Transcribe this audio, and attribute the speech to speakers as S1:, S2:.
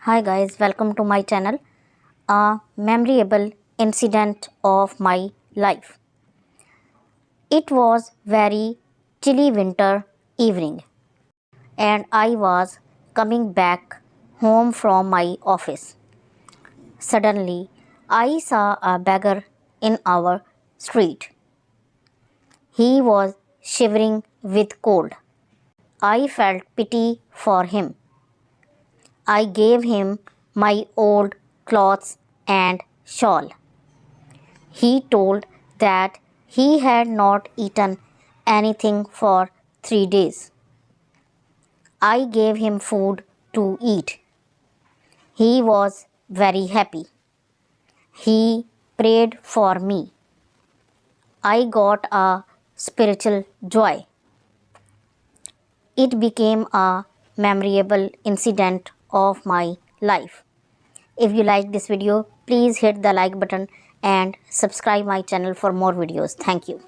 S1: Hi guys, welcome to my channel. A memorable incident of my life. It was very chilly winter evening and I was coming back home from my office. Suddenly, I saw a beggar in our street. He was shivering with cold. I felt pity for him. I gave him my old clothes and shawl. He told that he had not eaten anything for 3 days. I gave him food to eat. He was very happy. He prayed for me. I got a spiritual joy. It became a memorable incident of my life. If you like this video, please hit the like button and subscribe my channel for more videos. Thank you.